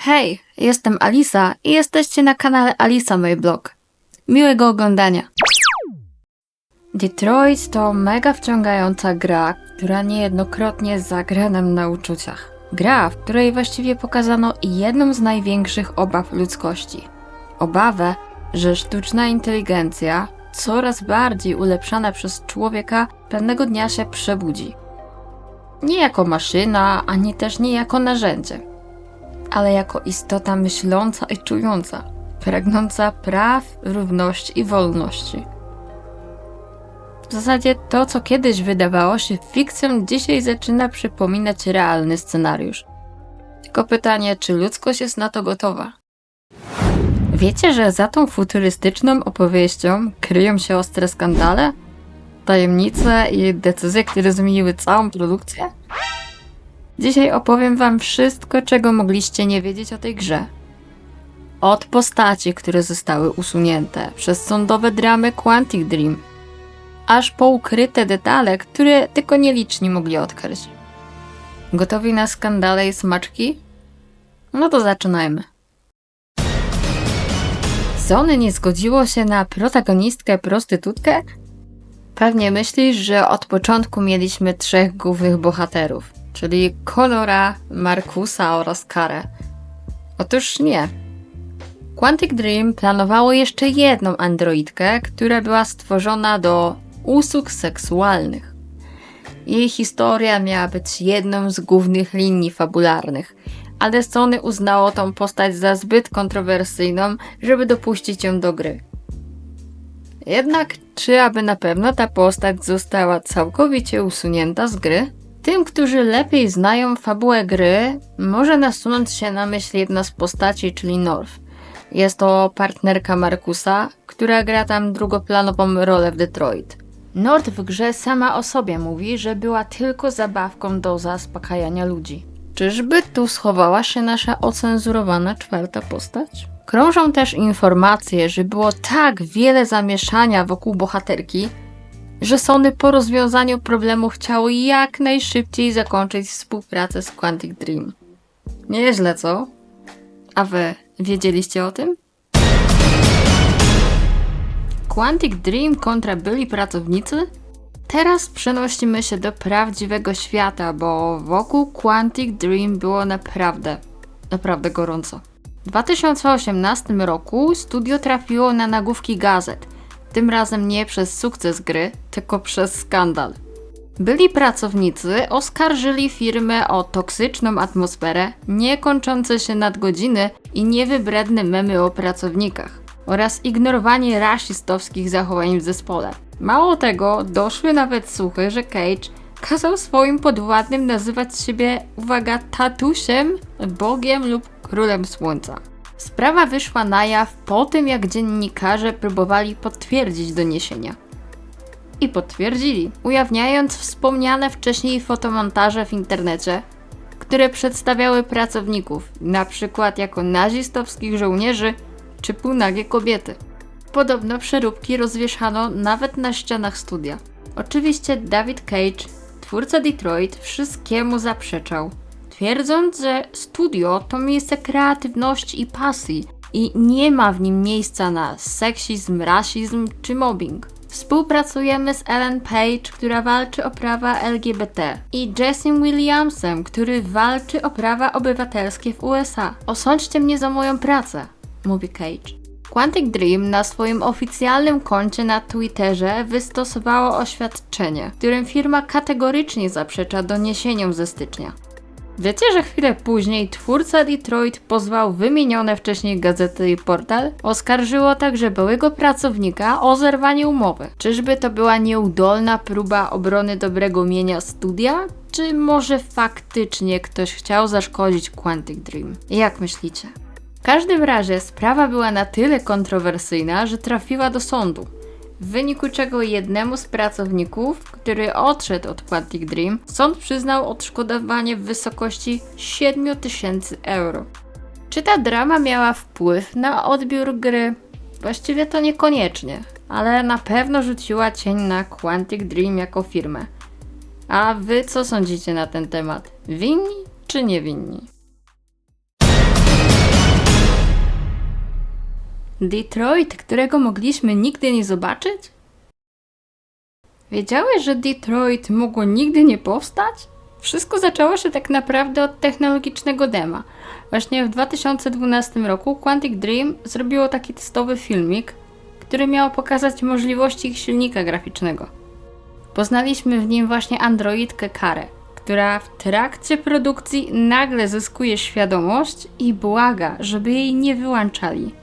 Hej, jestem Alisa i jesteście na kanale Alisa My Blog. Miłego oglądania. Detroit to mega wciągająca gra, która niejednokrotnie zagra nam na uczuciach. Gra, w której właściwie pokazano jedną z największych obaw ludzkości. Obawę, że sztuczna inteligencja, coraz bardziej ulepszana przez człowieka, pewnego dnia się przebudzi. Nie jako maszyna, ani też nie jako narzędzie, ale jako istota myśląca i czująca, pragnąca praw, równości i wolności. W zasadzie to, co kiedyś wydawało się fikcją, dzisiaj zaczyna przypominać realny scenariusz. Tylko pytanie, czy ludzkość jest na to gotowa? Wiecie, że za tą futurystyczną opowieścią kryją się ostre skandale? Tajemnice i decyzje, które zmieniły całą produkcję? Dzisiaj opowiem wam wszystko, czego mogliście nie wiedzieć o tej grze. Od postaci, które zostały usunięte, przez sądowe dramy Quantic Dream, aż po ukryte detale, które tylko nieliczni mogli odkryć. Gotowi na skandale i smaczki? No to zaczynajmy. Sony nie zgodziło się na protagonistkę prostytutkę? Pewnie myślisz, że od początku mieliśmy 3 głównych bohaterów, czyli Connora, Marcusa oraz Karę. Otóż nie. Quantic Dream planowało jeszcze jedną androidkę, która była stworzona do usług seksualnych. Jej historia miała być jedną z głównych linii fabularnych, ale Sony uznało tą postać za zbyt kontrowersyjną, żeby dopuścić ją do gry. Jednak czy aby na pewno ta postać została całkowicie usunięta z gry? Tym, którzy lepiej znają fabułę gry, może nasunąć się na myśl jedna z postaci, czyli North. Jest to partnerka Marcusa, która gra tam drugoplanową rolę w Detroit. North w grze sama o sobie mówi, że była tylko zabawką do zaspokajania ludzi. Czyżby tu schowała się nasza ocenzurowana 4. postać? Krążą też informacje, że było tak wiele zamieszania wokół bohaterki, że Sony po rozwiązaniu problemu chciało jak najszybciej zakończyć współpracę z Quantic Dream. Nieźle, co? A wy wiedzieliście o tym? Quantic Dream kontra byli pracownicy? Teraz przenosimy się do prawdziwego świata, bo wokół Quantic Dream było naprawdę gorąco. W 2018 roku studio trafiło na nagłówki gazet. Tym razem nie przez sukces gry, tylko przez skandal. Byli pracownicy oskarżyli firmę o toksyczną atmosferę, niekończące się nadgodziny i niewybredne memy o pracownikach oraz ignorowanie rasistowskich zachowań w zespole. Mało tego, doszły nawet słuchy, że Cage kazał swoim podwładnym nazywać siebie, uwaga, tatusiem, bogiem lub królem słońca. Sprawa wyszła na jaw po tym, jak dziennikarze próbowali potwierdzić doniesienia. I potwierdzili, ujawniając wspomniane wcześniej fotomontaże w internecie, które przedstawiały pracowników, na przykład jako nazistowskich żołnierzy czy półnagie kobiety. Podobno przeróbki rozwieszano nawet na ścianach studia. Oczywiście David Cage, twórca Detroit, wszystkiemu zaprzeczał, twierdząc, że studio to miejsce kreatywności i pasji i nie ma w nim miejsca na seksizm, rasizm czy mobbing. Współpracujemy z Ellen Page, która walczy o prawa LGBT, i Jessim Williamsem, który walczy o prawa obywatelskie w USA. Osądźcie mnie za moją pracę, mówi Cage. Quantic Dream na swoim oficjalnym koncie na Twitterze wystosowało oświadczenie, w którym firma kategorycznie zaprzecza doniesieniom ze stycznia. Wiecie, że chwilę później twórca Detroit pozwał wymienione wcześniej gazety i portal? Oskarżyło także byłego pracownika o zerwanie umowy. Czyżby to była nieudolna próba obrony dobrego mienia studia? Czy może faktycznie ktoś chciał zaszkodzić Quantic Dream? Jak myślicie? W każdym razie sprawa była na tyle kontrowersyjna, że trafiła do sądu, w wyniku czego jednemu z pracowników, który odszedł od Quantic Dream, sąd przyznał odszkodowanie w wysokości 7000 euro. Czy ta drama miała wpływ na odbiór gry? Właściwie to niekoniecznie, ale na pewno rzuciła cień na Quantic Dream jako firmę. A wy co sądzicie na ten temat? Winni czy niewinni? Detroit, którego mogliśmy nigdy nie zobaczyć? Wiedziałeś, że Detroit mogło nigdy nie powstać? Wszystko zaczęło się tak naprawdę od technologicznego dema. Właśnie w 2012 roku Quantic Dream zrobiło taki testowy filmik, który miał pokazać możliwości ich silnika graficznego. Poznaliśmy w nim właśnie androidkę Karę, która w trakcie produkcji nagle zyskuje świadomość i błaga, żeby jej nie wyłączali.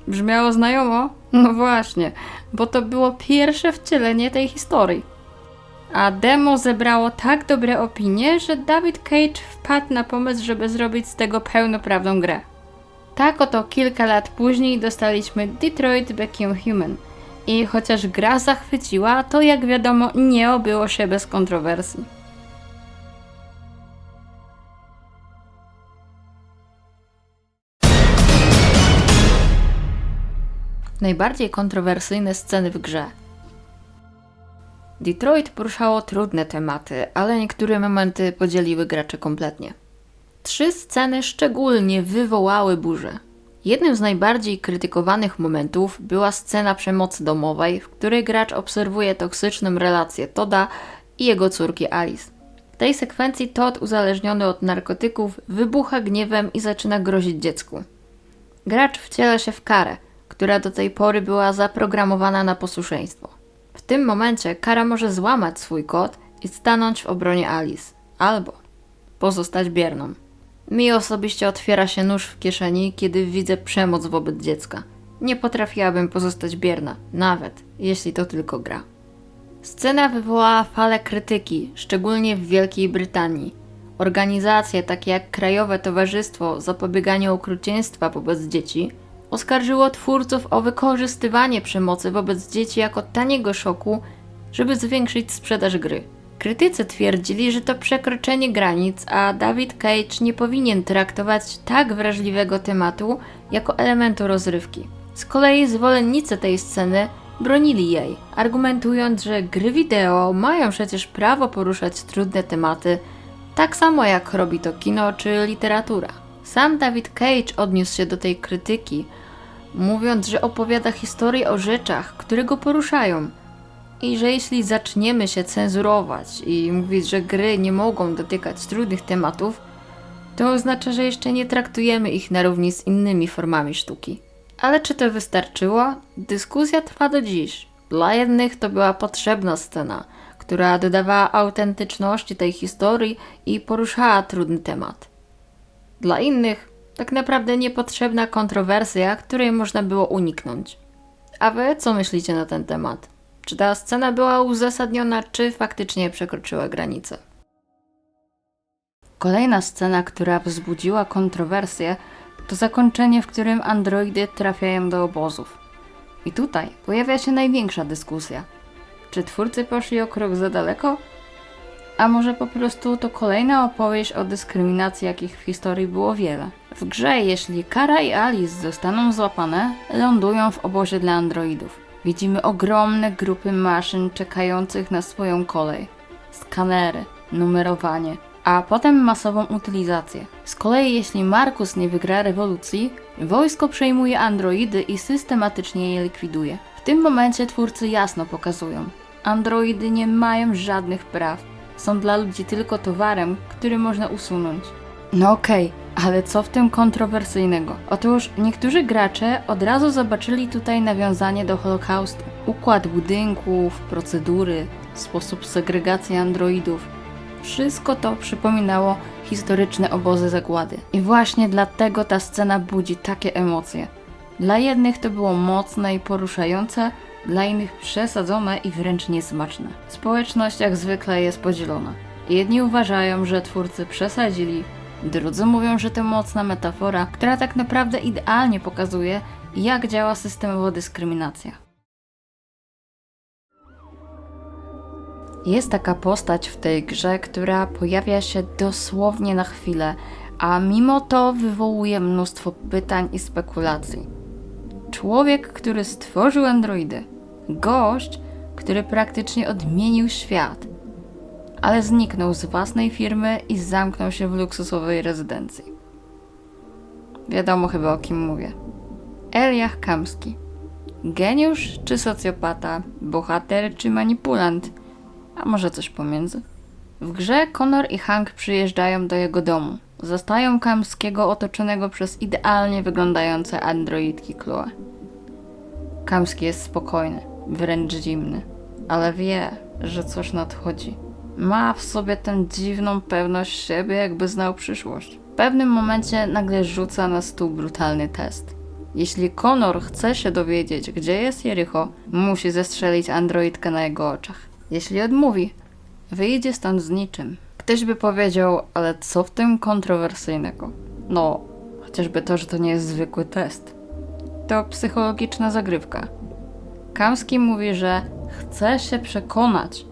Brzmiało znajomo? No właśnie, bo to było pierwsze wcielenie tej historii. A demo zebrało tak dobre opinie, że David Cage wpadł na pomysł, żeby zrobić z tego pełnoprawną grę. Tak oto kilka lat później dostaliśmy Detroit Become Human. I chociaż gra zachwyciła, to jak wiadomo nie obyło się bez kontrowersji. Najbardziej kontrowersyjne sceny w grze. Detroit poruszało trudne tematy, ale niektóre momenty podzieliły graczy kompletnie. 3 sceny szczególnie wywołały burzę. Jednym z najbardziej krytykowanych momentów była scena przemocy domowej, w której gracz obserwuje toksyczną relację Todda i jego córki Alice. W tej sekwencji Todd, uzależniony od narkotyków, wybucha gniewem i zaczyna grozić dziecku. Gracz wciela się w Karę, która do tej pory była zaprogramowana na posłuszeństwo. W tym momencie Kara może złamać swój kod i stanąć w obronie Alice, albo pozostać bierną. Mi osobiście otwiera się nóż w kieszeni, kiedy widzę przemoc wobec dziecka. Nie potrafiłabym pozostać bierna, nawet jeśli to tylko gra. Scena wywołała falę krytyki, szczególnie w Wielkiej Brytanii. Organizacje takie jak Krajowe Towarzystwo Zapobiegania Okrucieństwa wobec Dzieci oskarżyło twórców o wykorzystywanie przemocy wobec dzieci jako taniego szoku, żeby zwiększyć sprzedaż gry. Krytycy twierdzili, że to przekroczenie granic, a David Cage nie powinien traktować tak wrażliwego tematu jako elementu rozrywki. Z kolei zwolennicy tej sceny bronili jej, argumentując, że gry wideo mają przecież prawo poruszać trudne tematy, tak samo jak robi to kino czy literatura. Sam David Cage odniósł się do tej krytyki, mówiąc, że opowiada historię o rzeczach, które go poruszają. I że jeśli zaczniemy się cenzurować i mówić, że gry nie mogą dotykać trudnych tematów, to oznacza, że jeszcze nie traktujemy ich na równi z innymi formami sztuki. Ale czy to wystarczyło? Dyskusja trwa do dziś. Dla jednych to była potrzebna scena, która dodawała autentyczności tej historii i poruszała trudny temat. Dla innych tak naprawdę niepotrzebna kontrowersja, której można było uniknąć. A wy co myślicie na ten temat? Czy ta scena była uzasadniona, czy faktycznie przekroczyła granicę? Kolejna scena, która wzbudziła kontrowersję, to zakończenie, w którym androidy trafiają do obozów. I tutaj pojawia się największa dyskusja. Czy twórcy poszli o krok za daleko? A może po prostu to kolejna opowieść o dyskryminacji, jakich w historii było wiele. W grze, jeśli Kara i Alice zostaną złapane, lądują w obozie dla androidów. Widzimy ogromne grupy maszyn czekających na swoją kolej. Skanery, numerowanie, a potem masową utylizację. Z kolei jeśli Markus nie wygra rewolucji, wojsko przejmuje androidy i systematycznie je likwiduje. W tym momencie twórcy jasno pokazują: androidy nie mają żadnych praw. Są dla ludzi tylko towarem, który można usunąć. No okej, ale co w tym kontrowersyjnego? Otóż niektórzy gracze od razu zobaczyli tutaj nawiązanie do Holokaustu. Układ budynków, procedury, sposób segregacji androidów. Wszystko to przypominało historyczne obozy zagłady. I właśnie dlatego ta scena budzi takie emocje. Dla jednych to było mocne i poruszające, dla innych przesadzone i wręcz niesmaczne. Społeczność jak zwykle jest podzielona. Jedni uważają, że twórcy przesadzili, drudzy mówią, że to mocna metafora, która tak naprawdę idealnie pokazuje, jak działa systemowa dyskryminacja. Jest taka postać w tej grze, która pojawia się dosłownie na chwilę, a mimo to wywołuje mnóstwo pytań i spekulacji. Człowiek, który stworzył androidy. Gość, który praktycznie odmienił świat, ale zniknął z własnej firmy i zamknął się w luksusowej rezydencji. Wiadomo chyba, o kim mówię. Elijah Kamski. Geniusz czy socjopata? Bohater czy manipulant? A może coś pomiędzy? W grze Connor i Hank przyjeżdżają do jego domu. Zostają Kamskiego otoczonego przez idealnie wyglądające androidki Chloe. Kamski jest spokojny, wręcz zimny, ale wie, że coś nadchodzi. Ma w sobie tę dziwną pewność siebie, jakby znał przyszłość. W pewnym momencie nagle rzuca na stół brutalny test. Jeśli Connor chce się dowiedzieć, gdzie jest Jericho, musi zestrzelić androidkę na jego oczach. Jeśli odmówi, wyjdzie stąd z niczym. Ktoś by powiedział, ale co w tym kontrowersyjnego? No, chociażby to, że to nie jest zwykły test. To psychologiczna zagrywka. Kamski mówi, że chce się przekonać,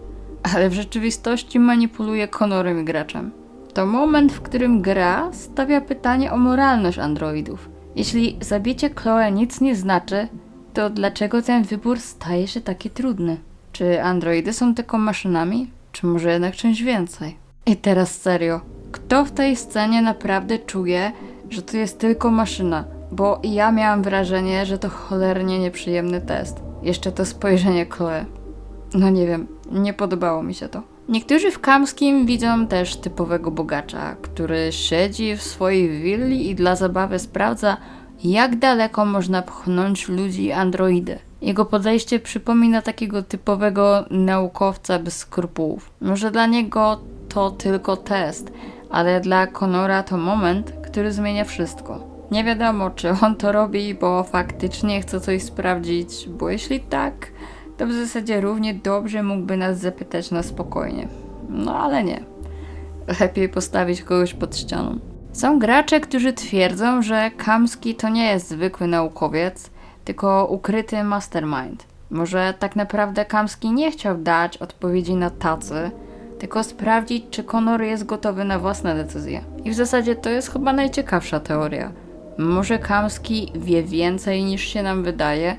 ale w rzeczywistości manipuluje Connorem i graczem. To moment, w którym gra stawia pytanie o moralność androidów. Jeśli zabicie Chloe nic nie znaczy, to dlaczego ten wybór staje się taki trudny? Czy androidy są tylko maszynami? Czy może jednak czymś więcej? I teraz serio, kto w tej scenie naprawdę czuje, że to jest tylko maszyna? Bo ja miałam wrażenie, że to cholernie nieprzyjemny test. Jeszcze to spojrzenie Chloe. No nie wiem, nie podobało mi się to. Niektórzy w Kamskim widzą też typowego bogacza, który siedzi w swojej willi i dla zabawy sprawdza, jak daleko można pchnąć ludzi i androidy. Jego podejście przypomina takiego typowego naukowca bez skrupułów. Może dla niego to tylko test, ale dla Connora to moment, który zmienia wszystko. Nie wiadomo, czy on to robi, bo faktycznie chce coś sprawdzić, bo jeśli tak, to w zasadzie równie dobrze mógłby nas zapytać na spokojnie. No ale nie. Lepiej postawić kogoś pod ścianą. Są gracze, którzy twierdzą, że Kamski to nie jest zwykły naukowiec, tylko ukryty mastermind. Może tak naprawdę Kamski nie chciał dać odpowiedzi na tacy, tylko sprawdzić, czy Connor jest gotowy na własne decyzje. I w zasadzie to jest chyba najciekawsza teoria. Może Kamski wie więcej niż się nam wydaje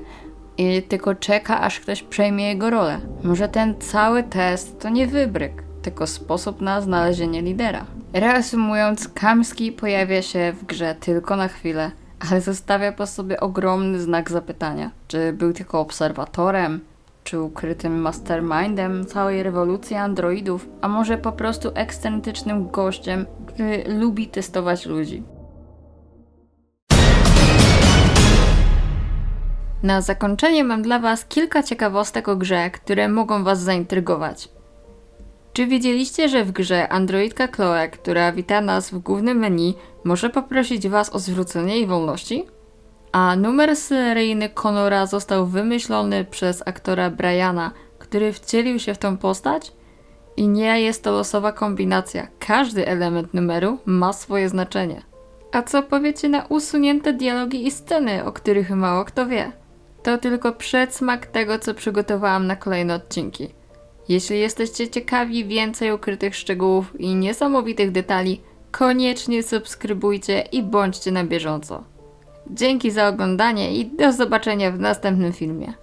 i tylko czeka, aż ktoś przejmie jego rolę. Może ten cały test to nie wybryk, tylko sposób na znalezienie lidera. Reasumując, Kamski pojawia się w grze tylko na chwilę, ale zostawia po sobie ogromny znak zapytania. Czy był tylko obserwatorem? Czy ukrytym mastermindem całej rewolucji androidów? A może po prostu ekscentrycznym gościem, który lubi testować ludzi? Na zakończenie mam dla Was kilka ciekawostek o grze, które mogą Was zaintrygować. Czy wiedzieliście, że w grze androidka Chloe, która wita nas w głównym menu, może poprosić Was o zwrócenie jej wolności? A numer seryjny Connora został wymyślony przez aktora Briana, który wcielił się w tą postać? I nie jest to losowa kombinacja. Każdy element numeru ma swoje znaczenie. A co powiecie na usunięte dialogi i sceny, o których mało kto wie? To tylko przedsmak tego, co przygotowałam na kolejne odcinki. Jeśli jesteście ciekawi więcej ukrytych szczegółów i niesamowitych detali, koniecznie subskrybujcie i bądźcie na bieżąco. Dzięki za oglądanie i do zobaczenia w następnym filmie.